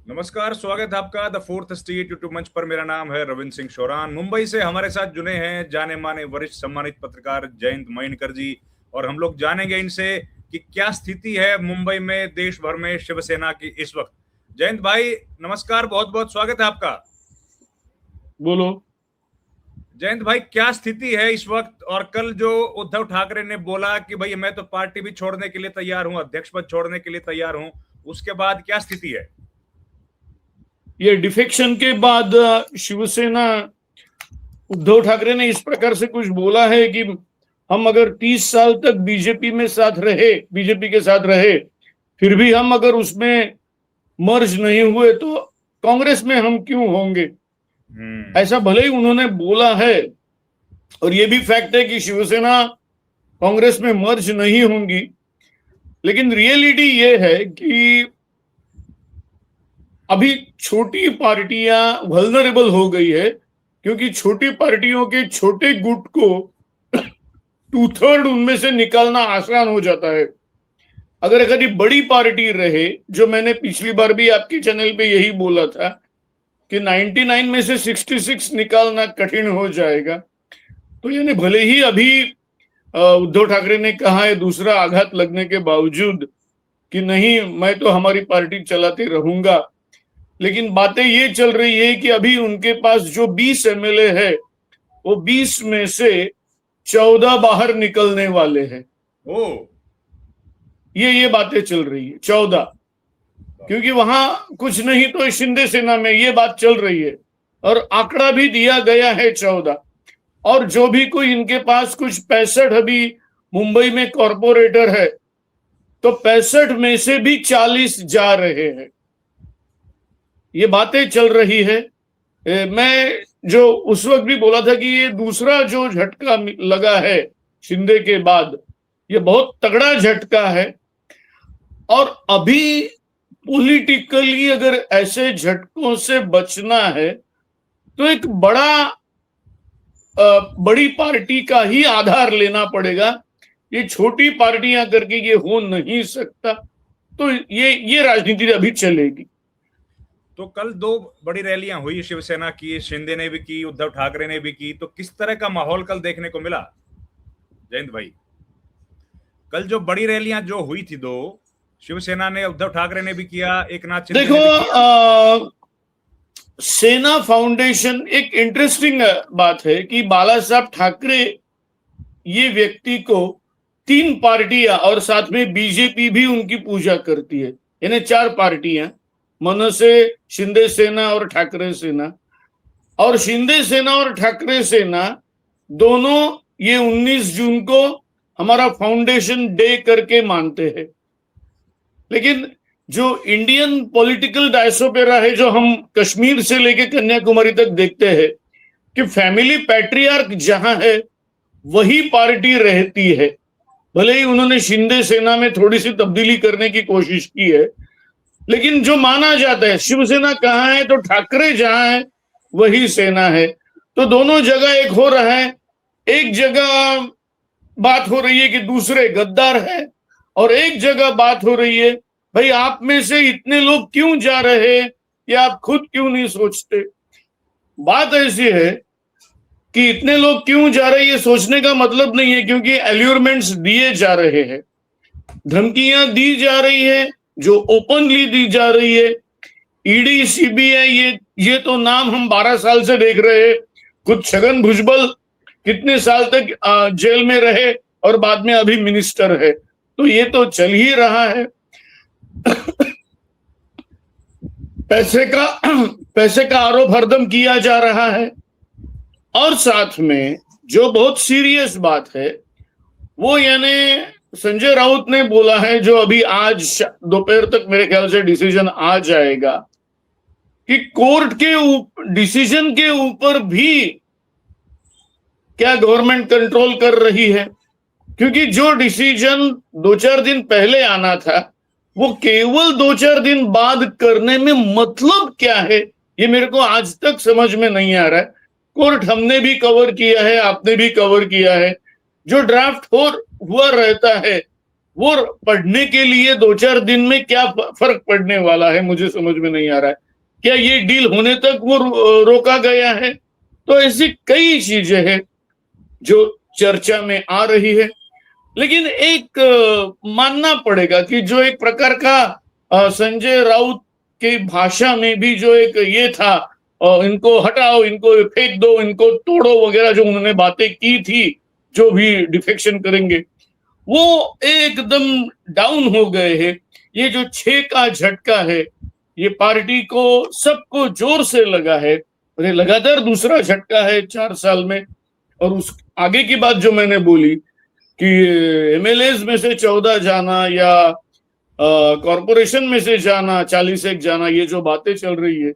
नमस्कार, स्वागत है आपका द फोर्थ स्टेट यूट्यूब मंच पर। मेरा नाम है रविंद्र सिंह शौरान। मुंबई से हमारे साथ जुड़े हैं जाने माने वरिष्ठ सम्मानित पत्रकार जयंत मयनकर जी, और हम लोग जानेंगे इनसे कि क्या स्थिति है मुंबई में, देश भर में शिवसेना की इस वक्त। जयंत भाई नमस्कार, बहुत बहुत स्वागत है आपका। बोलो। जयंत भाई, क्या स्थिति है इस वक्त? और कल जो उद्धव ठाकरे ने बोला कि भाई मैं तो पार्टी भी छोड़ने के लिए तैयार हूं, अध्यक्ष पद छोड़ने के लिए तैयार हूं, उसके बाद क्या स्थिति है? ये डिफेक्शन के बाद शिवसेना, उद्धव ठाकरे ने इस प्रकार से कुछ बोला है कि हम अगर 30 साल तक बीजेपी के साथ रहे, फिर भी हम अगर उसमें मर्ज नहीं हुए तो कांग्रेस में हम क्यों होंगे। ऐसा भले ही उन्होंने बोला है, और ये भी फैक्ट है कि शिवसेना कांग्रेस में मर्ज नहीं होंगी, लेकिन रियलिटी ये है कि अभी छोटी पार्टियां वल्नरेबल हो गई है, क्योंकि छोटी पार्टियों के छोटे गुट को 2/3 उनमें से निकालना आसान हो जाता है। अगर कभी बड़ी पार्टी रहे, जो मैंने पिछली बार भी आपके चैनल पे यही बोला था कि 99 में से 66 निकालना कठिन हो जाएगा, तो यानी भले ही अभी उद्धव ठाकरे ने कहा है दूसरा आघात लगने के बावजूद कि नहीं, मैं तो हमारी पार्टी चलाते रहूंगा, लेकिन बातें ये चल रही है कि अभी उनके पास जो 20 एमएलए है, वो 20 में से 14 बाहर निकलने वाले हैं। ओ, ये बातें चल रही है 14, क्योंकि वहां कुछ नहीं तो शिंदे सेना में ये बात चल रही है, और आंकड़ा भी दिया गया है 14। और जो भी कोई इनके पास कुछ 65 अभी मुंबई में कॉरपोरेटर है, तो 65 में से भी 40 जा रहे हैं। ये बातें चल रही है। मैं जो उस वक्त भी बोला था कि ये दूसरा जो झटका लगा है शिंदे के बाद, ये बहुत तगड़ा झटका है। और अभी पॉलिटिकली अगर ऐसे झटकों से बचना है तो एक बड़ी पार्टी का ही आधार लेना पड़ेगा। ये छोटी पार्टियां करके ये हो नहीं सकता। तो ये राजनीति अभी चलेगी। तो कल दो बड़ी रैलियां हुई शिवसेना की, शिंदे ने भी की, उद्धव ठाकरे ने भी की, तो किस तरह का माहौल कल देखने को मिला जयंत भाई? कल जो बड़ी रैलियां जो हुई थी दो, शिवसेना ने, उद्धव ठाकरे ने भी किया, एक नाथ शिंदे देखो, ने भी किया। सेना फाउंडेशन, एक इंटरेस्टिंग बात है कि बाला साहब ठाकरे ये व्यक्ति को 3 पार्टियां और साथ में बीजेपी भी उनकी पूजा करती है, यानी 4 पार्टियां, मनसे, शिंदे सेना और ठाकरे सेना। और शिंदे सेना और ठाकरे सेना दोनों ये 19 जून को हमारा फाउंडेशन डे करके मानते हैं। लेकिन जो इंडियन पॉलिटिकल डायस्पोरा है, जो हम कश्मीर से लेकर कन्याकुमारी तक देखते हैं कि फैमिली पैट्रियार्क जहां है वही पार्टी रहती है। भले ही उन्होंने शिंदे सेना में थोड़ी सी तब्दीली करने की कोशिश की है, लेकिन जो माना जाता है शिवसेना कहाँ है तो ठाकरे जहां है वही सेना है। तो दोनों जगह एक हो रहा है। एक जगह बात हो रही है कि दूसरे गद्दार है, और एक जगह बात हो रही है भाई आप में से इतने लोग क्यों जा रहे हैं, या आप खुद क्यों नहीं सोचते। बात ऐसी है कि इतने लोग क्यों जा रहे हैं ये सोचने का मतलब नहीं है, क्योंकि एल्यूरमेंट्स दिए जा रहे हैं, धमकियां दी जा रही है, जो ओपनली दी जा रही है। ईडी, सीबीआई, ये तो नाम हम 12 साल से देख रहे हैं। खुद छगन भुजबल कितने साल तक जेल में रहे और बाद में अभी मिनिस्टर है, तो ये तो चल ही रहा है। पैसे का आरोप हरदम किया जा रहा है। और साथ में जो बहुत सीरियस बात है वो, यानी संजय राउत ने बोला है, जो अभी आज दोपहर तक मेरे ख्याल से डिसीजन आ जाएगा, कि कोर्ट के डिसीजन के ऊपर भी क्या गवर्नमेंट कंट्रोल कर रही है। क्योंकि जो डिसीजन 2-4 दिन पहले आना था, वो केवल 2-4 दिन बाद करने में मतलब क्या है, ये मेरे को आज तक समझ में नहीं आ रहा है। कोर्ट हमने भी कवर किया है, आपने भी कवर किया है। जो ड्राफ्ट हुआ रहता है वो पढ़ने के लिए 2-4 दिन में क्या फर्क पड़ने वाला है, मुझे समझ में नहीं आ रहा है। क्या ये डील होने तक वो रोका गया है? तो ऐसी कई चीजें हैं जो चर्चा में आ रही है। लेकिन एक मानना पड़ेगा कि जो एक प्रकार का संजय राउत की भाषा में भी जो एक ये था, इनको हटाओ, इनको फेंक दो, इनको तोड़ो वगैरह, जो उन्होंने बातें की थी, जो भी डिफेक्शन करेंगे, वो एकदम डाउन हो गए हैं। ये जो 6 का झटका है, ये पार्टी को सबको जोर से लगा है, और ये लगातार दूसरा झटका है 4 साल में। और उस आगे की बात जो मैंने बोली कि एमएलएज में से 14 जाना या कॉरपोरेशन में से जाना, 41 जाना, ये जो बातें चल रही है,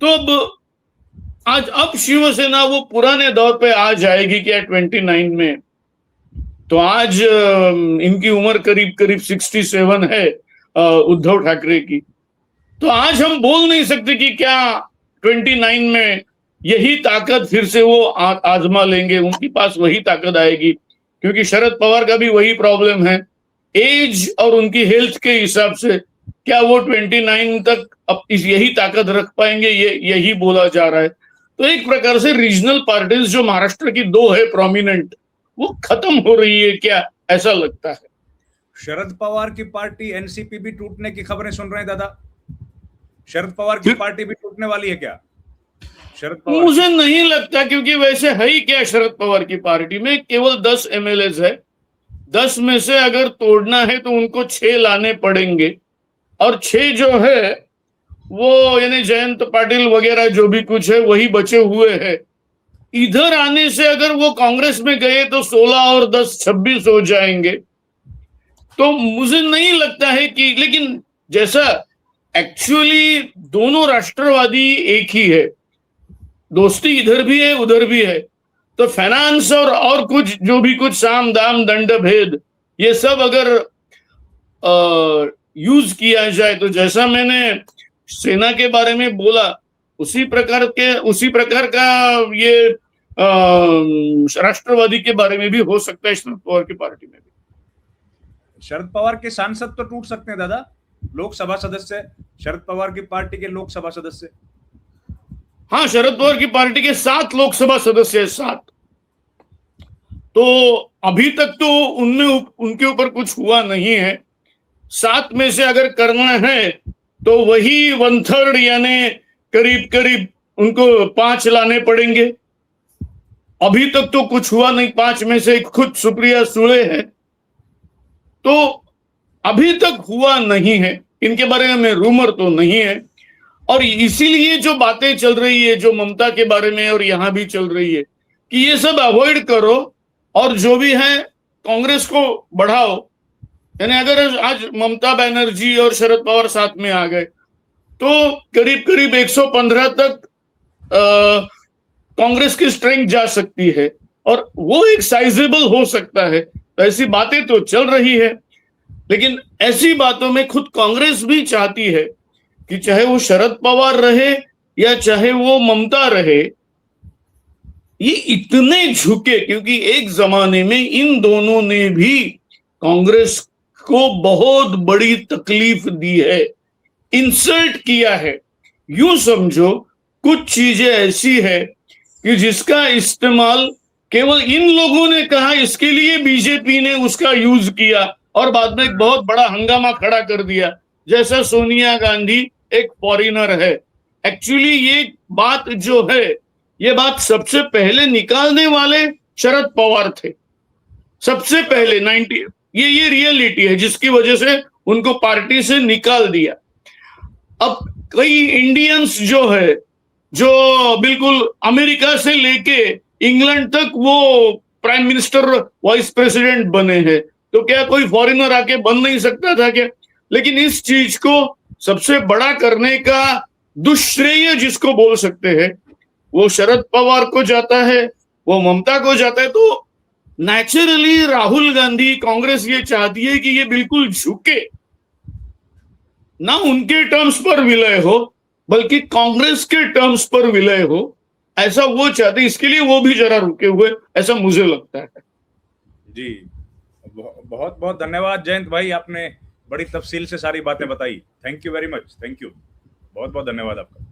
तो अब शिवसेना वो पुराने दौर पे आ जाएगी क्या 29 में? तो आज इनकी उम्र करीब करीब 67 है, उद्धव ठाकरे की। तो आज हम बोल नहीं सकते कि क्या 29 में यही ताकत फिर से वो आजमा लेंगे, उनके पास वही ताकत आएगी, क्योंकि शरद पवार का भी वही प्रॉब्लम है, एज और उनकी हेल्थ के हिसाब से क्या वो 29 तक अब यही ताकत रख पाएंगे, यही बोला जा रहा है। तो एक प्रकार से रीजनल पार्टीज जो महाराष्ट्र की 2 है प्रोमिनेंट, वो खत्म हो रही है क्या, ऐसा लगता है। शरद पवार की पार्टी एनसीपी भी टूटने की खबरें सुन रहे हैं दादा। शरद पवार की पार्टी भी टूटने वाली है क्या? शरद पवार, मुझे नहीं लगता, क्योंकि वैसे है ही क्या शरद पवार की पार्टी में, केवल 10 एमएलएज है। 10 में से अगर तोड़ना है तो उनको 6 लाने पड़ेंगे, और 6 जो है वो यानी जयंत पाटिल वगैरह जो भी कुछ है वही बचे हुए हैं। इधर आने से अगर वो कांग्रेस में गए तो 16 और 10 26 हो जाएंगे। तो मुझे नहीं लगता है कि, लेकिन जैसा एक्चुअली दोनों राष्ट्रवादी एक ही है, दोस्ती इधर भी है उधर भी है, तो फाइनेंस और कुछ जो भी कुछ साम दाम दंड भेद, ये सब अगर यूज किया जाए, तो जैसा मैंने सेना के बारे में बोला, उसी प्रकार का ये राष्ट्रवादी के बारे में भी हो सकता है, शरद पवार की पार्टी में भी। शरद पवार के सांसद तो टूट सकते हैं दादा, लोकसभा सदस्य, शरद पवार की पार्टी के लोकसभा सदस्य। हाँ, शरद पवार की पार्टी के 7 लोकसभा सदस्य है, 7। तो अभी तक तो उनमें उनके ऊपर कुछ हुआ नहीं है। 7 में से अगर करना है तो वही 1/3 यानी करीब करीब उनको 5 लाने पड़ेंगे। अभी तक तो कुछ हुआ नहीं। 5 में से खुद सुप्रिया सुळे है, तो अभी तक हुआ नहीं है। इनके बारे में रूमर तो नहीं है, और इसीलिए जो बातें चल रही है, जो ममता के बारे में और यहां भी चल रही है, कि ये सब अवॉइड करो और जो भी है कांग्रेस को बढ़ाओ। यानी अगर आज ममता बनर्जी और शरद पवार साथ में आ गए तो करीब करीब 115 तक कांग्रेस की स्ट्रेंथ जा सकती है, और वो एक साइजेबल हो सकता है। तो ऐसी बातें तो चल रही है, लेकिन ऐसी बातों में खुद कांग्रेस भी चाहती है कि चाहे वो शरद पवार रहे या चाहे वो ममता रहे, ये इतने झुके, क्योंकि एक जमाने में इन दोनों ने भी कांग्रेस को बहुत बड़ी तकलीफ दी है, इंसल्ट किया है। यूं समझो कुछ चीजें ऐसी है कि जिसका इस्तेमाल केवल इन लोगों ने कहा, इसके लिए बीजेपी ने उसका यूज किया और बाद में एक बहुत बड़ा हंगामा खड़ा कर दिया। जैसा सोनिया गांधी एक फॉरेनर है। एक्चुअली ये बात जो है, ये बात सबसे पहले निकालने वाले शरद पवार थे, सबसे पहले 90। ये रियलिटी है जिसकी वजह से उनको पार्टी से निकाल दिया। अब कई इंडियंस जो है, जो बिल्कुल अमेरिका से लेके इंग्लैंड तक वो प्राइम मिनिस्टर वाइस प्रेसिडेंट बने हैं, तो क्या कोई फॉरेनर आके बन नहीं सकता था क्या? लेकिन इस चीज को सबसे बड़ा करने का दुश्रेय जिसको बोल सकते हैं, वो शरद पवार को जाता है, वो ममता को जाता है। तो नेचुरली राहुल गांधी, कांग्रेस ये चाहती है कि ये बिल्कुल झुके ना, उनके टर्म्स पर विलय हो, बल्कि कांग्रेस के टर्म्स पर विलय हो, ऐसा वो चाहते। इसके लिए वो भी जरा रुके हुए, ऐसा मुझे लगता है। जी, बहुत बहुत धन्यवाद जयंत भाई, आपने बड़ी तफसील से सारी बातें बताई। Thank you very much, thank you, बहुत बहुत धन्यवाद आपका।